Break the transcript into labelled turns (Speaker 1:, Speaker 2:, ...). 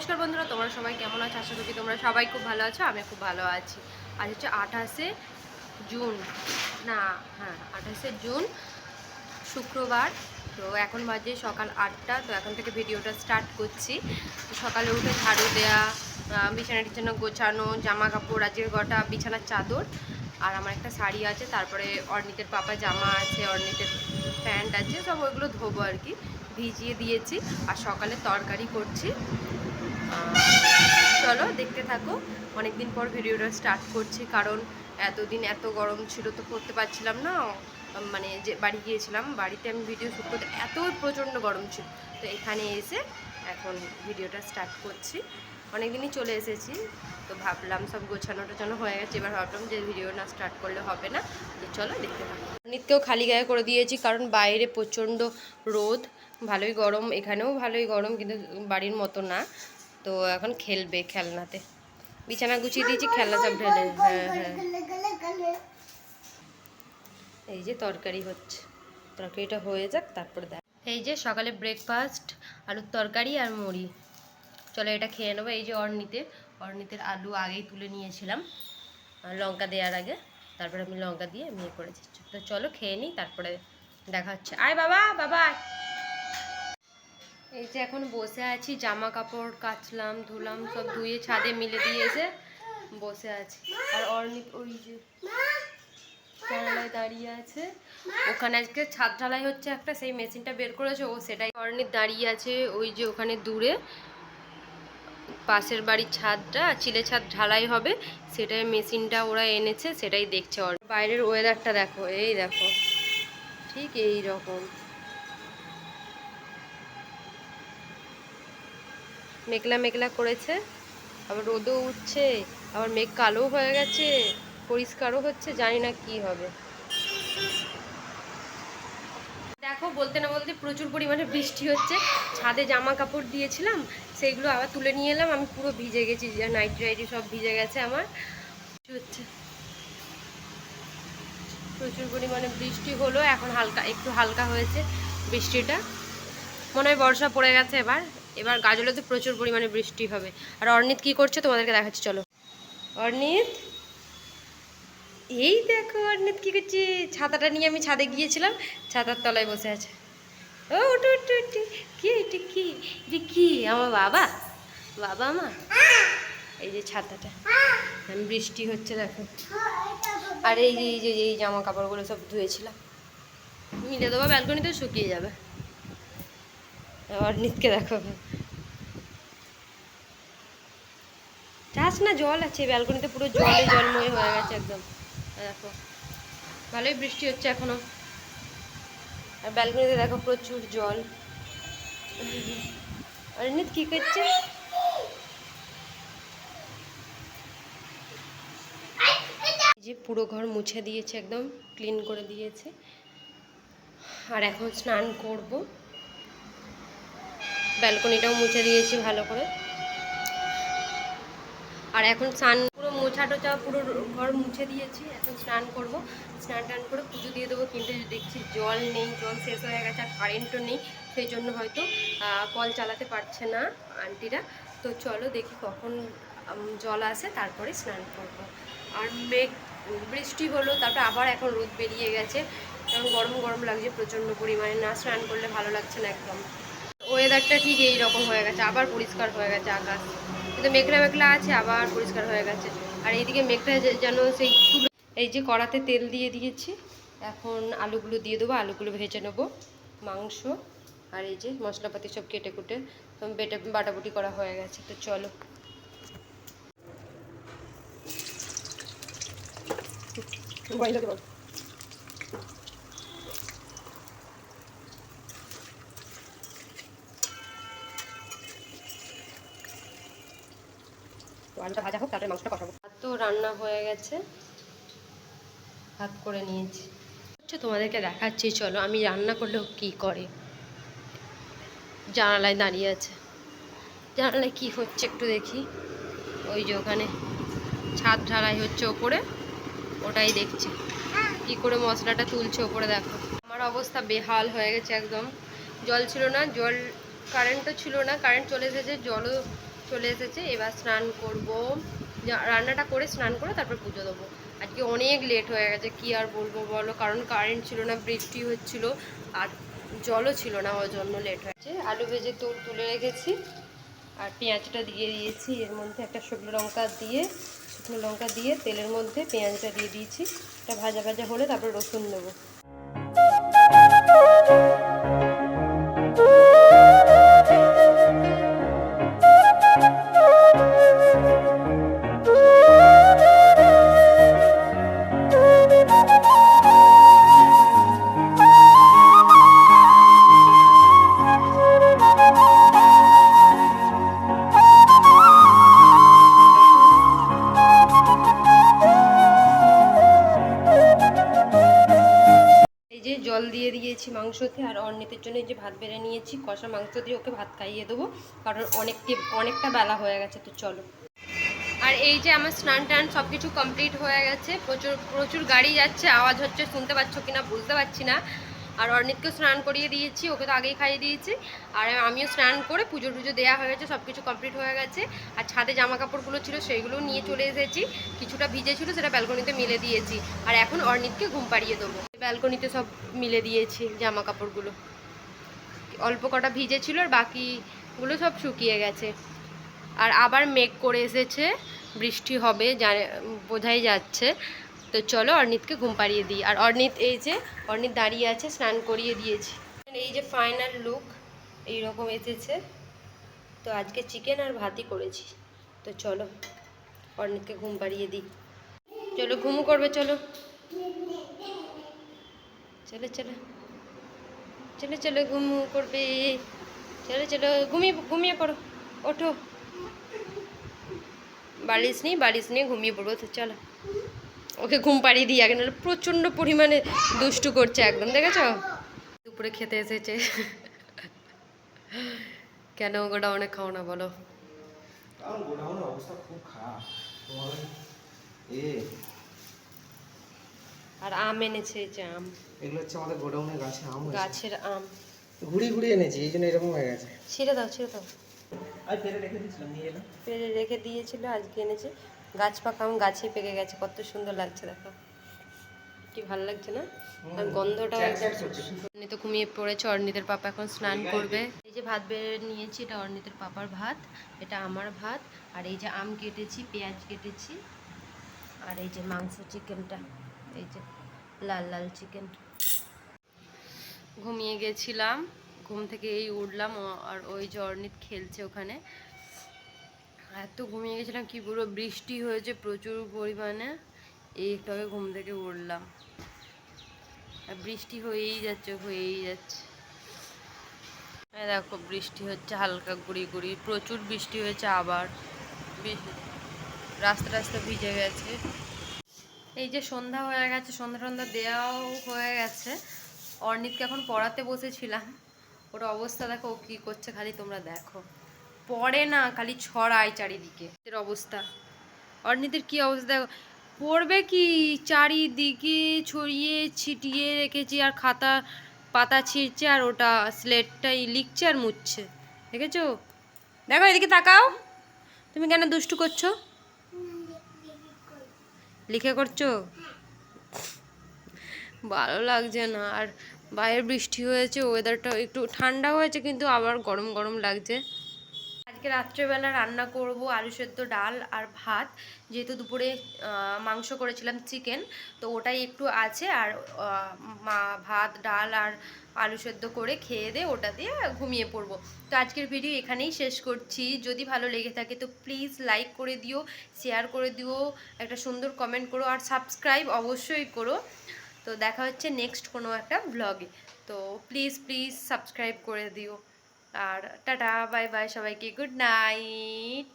Speaker 1: নমস্কার বন্ধুরা, তোমরা সবাই কেমন আছো? আশা করি তোমরা সবাই খুব ভালো আছো। আমি খুব ভালো আছি। আজ হচ্ছে 28শে জুন, না হ্যাঁ 28শে জুন, শুক্রবার। তো এখন বাজে সকাল 8টা। তো এখন থেকে ভিডিওটা স্টার্ট করছি। তো সকালে উঠে ঝাড়ু দেওয়া, বিছানা টিছানা গোছানো, জামা কাপড়, আজকের গোটা বিছানার চাদর, আর আমার একটা শাড়ি আছে, তারপরে অর্ণিতের পাপা জামা আছে, অর্ণিতের প্যান্ট আছে, সব ওইগুলো ধোবো আর কি, ভিজিয়ে দিয়েছি। আর সকালে তরকারি করছি। চলো দেখতে থাকো। অনেকদিন পর ভিডিওটা স্টার্ট করছি, কারণ এতদিন এত গরম ছিল তো করতে পারছিলাম না। মানে যে বাড়ি গিয়েছিলাম, বাড়িতে আমি ভিডিও শ্যুট করতে এত প্রচণ্ড গরম ছিল, তো এখানে এসে এখন ভিডিওটা স্টার্ট করছি। অনেকদিনই চলে এসেছি, তো ভাবলাম সব গোছানো টোছানো হয়ে গেছে, এবার ভাবলাম যে ভিডিও না স্টার্ট করলে হবে না। তো চলো দেখতে থাকো। নিত্যও খালি গায়ে করে দিয়েছি, কারণ বাইরে প্রচণ্ড রোদ, ভালোই গরম, এখানেও ভালোই গরম, কিন্তু বাড়ির মতো না। তো এখন খেলবে খেলনাতে, বিছানা গুছিয়ে দিয়েছি, খেলনা সব ঢেলে। হ্যাঁ হ্যাঁ, এই যে তরকারি হচ্ছে, তরকারিটা হয়ে যাক তারপরে দেখ। এই যে সকালে ব্রেকফাস্ট, আলুর তরকারি আর মুড়ি। চলো এটা খেয়ে নেবো। এই যে অর্ণিতের আলু আগেই তুলে নিয়েছিলাম লঙ্কা দেওয়ার আগে, তারপরে আমি লঙ্কা দিয়ে করেছি। তো চলো খেয়ে নিই, তারপরে দেখা হচ্ছে। আয় বাবা, বাবা। এই যে এখন বসে আছি, জামা কাপড় কাচলাম, ধুলাম, সব ধুয়ে ছাদে মিলে দিয়ে এসে বসে আছি। আর অর্ণিত ওই যে জানালায় দাঁড়িয়ে আছে, ওখানে আজকে ছাদ ঢালাই হচ্ছে একটা, সেই মেশিনটা বের করেছে ও, সেটাই। অর্ণিত দাঁড়িয়ে আছে ওই যে ওখানে দূরে, পাশের বাড়ির ছাদটা চিলে ছাদ ঢালাই হবে, সেটাই মেশিনটা ওরা এনেছে, সেটাই দেখছে। বাইরের ওয়েদারটা দেখো, এই দেখো ঠিক এই রকম মেঘলা মেঘলা করেছে, আবার রোদও উঠছে, আবার মেঘ কালো হয়ে গেছে, পরিষ্কারও হচ্ছে, জানি না কি হবে। দেখো বলতে না বলতে প্রচুর পরিমাণে বৃষ্টি হচ্ছে। ছাদে জামা কাপড় দিয়েছিলাম, সেইগুলো আবার তুলে নিয়ে এলাম, আমি পুরো ভিজে গেছি, নাইটি টাইটি সব ভিজে গেছে আমার। হচ্ছে প্রচুর পরিমাণে বৃষ্টি হলো, এখন হালকা একটু হালকা হয়েছে বৃষ্টিটা, মনে হয় বর্ষা পড়ে গেছে। এবার এবার গাজলেতে প্রচুর পরিমাণে বৃষ্টি হবে। আর অর্ণিত কি করছে তোমাদেরকে দেখাচ্ছি, চলো। অর্ণিত, এই দেখো অর্ণিত কি করছে, ছাতাটা নিয়ে আমি ছাদে গিয়েছিলাম, ছাতার তলায় বসে আছে। ও উঠু উঠু উঠু, কি এটা কি, এটা কি? আমার বাবা, বাবা মা। এই যে ছাতাটা, বৃষ্টি হচ্ছে দেখো। আর এই যে এই জামা কাপড়গুলো সব ধুয়েছিলাম, মিলে দেবো, ব্যালকনিতে শুকিয়ে যাবে। অর্ণিতকে দেখো, চাস না, জল আছে ব্যালকনিতে, পুরো জলে জলময় হয়ে গেছে একদম। দেখো ভালোই বৃষ্টি হচ্ছে এখনো, আর ব্যালকনিতে দেখো প্রচুর জল। অর্ণিত কি করছে? যে পুরো ঘর মুছে দিয়েছে, একদম ক্লিন করে দিয়েছে। আর এখন স্নান করব, ব্যালকনিটাও মুছে দিয়েছি ভালো করে। আর এখন স্নান পুরো মোছা টোছা পুরো ঘর মুছে দিয়েছি, এখন স্নান করব। স্নান টান করে পুজো দিয়ে দেবো, কিন্তু দেখছি জল নেই, জল শেষ হয়ে গেছে, আর কারেন্টও নেই, সেই জন্য হয়তো কল চালাতে পারছে না আন্টিরা। তো চলো দেখি কখন জল আসে, তারপরে স্নান করব। আর বৃষ্টি হলো, তারপরে আবার এখন রোদ বেরিয়ে গেছে, কারণ গরম গরম লাগছে প্রচণ্ড পরিমাণে, না স্নান করলে ভালো লাগছে না একদম। ওয়েদারটা ঠিক এই রকম হয়ে গেছে, আবার পরিষ্কার হয়ে গেছে আকাশ, কিন্তু মেঘলা মেঘলা আছে, আবার পরিষ্কার হয়ে গেছে। আর এইদিকে মেঘটা যেন সেই তুলো। এই যে কড়াতে তেল দিয়ে দিয়েছি, এখন আলুগুলো দিয়ে দেবো, আলুগুলো ভেজে নেবো, মাংস আর এই যে মশলাপাতি সব কেটে কুটে বাটাবুটি করা হয়ে গেছে। তো চলো। তো আলুটা ভাজা হোক, তারপরে মাংসটা কষাবো। ভাত তো রান্না হয়ে গেছে, ভাত করে নিয়েছি, তোমাদেরকে দেখাচ্ছি। চলো আমি রান্না করলেও কি করে, জানালায় দাঁড়িয়ে আছে, জানালায় কি হচ্ছে একটু দেখি। ওই যে ওখানে ছাদ ঢালাই হচ্ছে ওপরে, ওটাই দেখছি কি করে মশলাটা তুলছে ওপরে। দেখো আমার অবস্থা বেহাল হয়ে গেছে একদম। জল ছিল না, কারেন্টও ছিল না, কারেন্ট চলে এসেছে, জলও চলে এসেছে, এবার স্নান করব, রান্নাটা করে স্নান করে তারপর পুজো দেবো। আজকে অনেক লেট হয়ে গেছে, কি আর বলবো বলো, কারণ কারেন্ট ছিল না, বৃষ্টি হচ্ছিল আর জলও ছিল না, ওই জন্য লেট হয়েছে। আলু ভেজে তুলে রেখেছি আর পেঁয়াজটা দিয়ে দিয়েছি, এর মধ্যে একটা শুকনো লঙ্কা দিয়ে তেলের মধ্যে পেঁয়াজটা দিয়ে দিয়েছি। এটা ভাজা ভাজা হলে তারপর রসুন দেবো। জল দিয়ে দিয়েছি মাংসতে, আর অর্ণিতের জন্য এই যে ভাত বেড়ে নিয়েছি, কষা মাংস দিয়ে ওকে ভাত খাইয়ে দেবো, কারণ অনেকটা বেলা হয়ে গেছে। তো চলো। আর এই যে আমার স্নান টান সব কিছু কমপ্লিট হয়ে গেছে, প্রচুর গাড়ি যাচ্ছে, আওয়াজ হচ্ছে, শুনতে পাচ্ছ কিনা বুঝতে পারছি না। আর অর্ণিতকেও স্নান করিয়ে দিয়েছি, ওকে তো আগেই খাইয়ে দিয়েছি, আর আমিও স্নান করে পুজো দেওয়া হয়ে গেছে, সব কিছু কমপ্লিট হয়ে গেছে। আর ছাদে জামা কাপড়গুলো ছিল সেইগুলো নিয়ে চলে এসেছি, কিছুটা ভিজে ছিল সেটা ব্যালকনিতে মিলে দিয়েছি। আর এখন অর্ণিতকে ঘুম পাড়িয়ে দেবো, ব্যালকনিতে সব মিলে দিয়েছি জামা কাপড়গুলো, অল্প কটা ভিজে ছিল আর বাকিগুলো সব শুকিয়ে গেছে। আর আবার মেঘ করে এসেছে, বৃষ্টি হবে বোঝাই যাচ্ছে। তো চলো অর্ণিতকে ঘুম পাড়িয়ে দিই। আর অর্ণিত দাঁড়িয়ে আছে, স্নান করিয়ে দিয়েছি। এই যে ফাইনাল লুক এইরকম এসেছে। তো আজকে চিকেন আর ভাতই করেছি। তো চলো অর্ণিতকে ঘুম পাড়িয়ে দিই। চলো ঘুমু করবে, চলো চলো চলো চলো চলো ঘুমু করবে, চলো চলো ঘুমিয়ে পড়ো, ওঠো। বালিশ নিয়ে ঘুমিয়ে পড়বো। তো চলো ওকে ঘুম পাড়িয়ে দিই আগে, নাহলে প্রচণ্ড পরিমাণে দুষ্টু করছে একদম, দেখেছ? দুপুরে খেতে এসেছে। কেন গোডাউনে খাও না বলো? গোডাউনের অবস্থা খুব খারাপ। আর আম এনেছে, এই যে আম, এগুলো হচ্ছে আমাদের গোডাউনের গাছের আম, ঘুরি এনেছি, এই জন্য এরকম হয়ে গেছে। ছিঁড়ে দাও আর পেরে রেখে দিয়েছিল, আজকে এনেছে। গাছ পাকা আম গাছে পেকে গেছে, কত সুন্দর লাগছে দেখো, কি ভালো লাগছে না? আর গন্ধটাও এমনি তো ঘুমিয়ে পড়েছে। অর্ণিতের পাপা এখন স্নান করবে। এই যে ভাত বেড়ে নিয়েছি, এটা অর্ণিতের পাপার ভাত, এটা আমার ভাত। আর এই যে আম কেটেছি, পেঁয়াজ কেটেছি, আর এই যে মাংস চিকেনটা, এই যে লাল লাল চিকেন। ঘুমিয়ে গেছিলাম, ঘুম থেকে এই উঠলাম, আর ওই যে অর্ণিত খেলছে ওখানে। এত ঘুমিয়ে গেছিলাম কি পুরো, বৃষ্টি হয়েছে প্রচুর পরিমাণে, এই একটু আগে ঘুম থেকে উঠলাম, আর বৃষ্টি হয়েই যাচ্ছে। দেখো বৃষ্টি হচ্ছে হালকা গুড়ি প্রচুর বৃষ্টি হয়েছে, আবার রাস্তা ভিজে গেছে। এই যে সন্ধ্যা হয়ে গেছে, সন্ধ্যা দেওয়াও হয়ে গেছে। অর্ণিতকে এখন পড়াতে বসেছিলাম, ওর অবস্থা দেখো, ও কী করছে খালি তোমরা দেখো, পড়ে না, খালি ছড়ায় চারিদিকে। এর অবস্থা, অর্ণিতের কি অবস্থা দেখো, পড়বে কি, চারিদিকে ছড়িয়ে ছিটিয়ে রেখেছি, আর খাতা পাতা ছিঁড়ছে, আর ওটা স্লেটটাই লিখছে আর মুছছে, দেখেছো? দেখো এদিকে তাকাও, তুমি কেন দুষ্টু করছো, লিখে করছো? ভালো লাগছে না। আর বাইরে বৃষ্টি হয়েছে, ওয়েদারটা একটু ঠান্ডা হয়েছে, কিন্তু আবার গরম গরম লাগছে। আজকে রাত্রেবেলা রান্না করব আলু সেদ্ধ, ডাল আর ভাত, যেহেতু দুপুরে মাংস করেছিলাম চিকেন, তো ওটাই একটু আছে। আর ভাত ডাল আর আলু সেদ্ধ করে খেয়ে দিয়ে ওটা দিয়ে ঘুমিয়ে পড়বো। তো আজকের ভিডিও এখানেই শেষ করছি। যদি ভালো লেগে থাকে তো প্লিজ লাইক করে দিও, শেয়ার করে দিও, একটা সুন্দর কমেন্ট করো, আর সাবস্ক্রাইব অবশ্যই করো। তো দেখা হচ্ছে নেক্সট কোনো একটা ব্লগে। তো প্লিজ সাবস্ক্রাইব করে দিও। আর টাটা বাই বাই সবাইকে, গুড নাইট।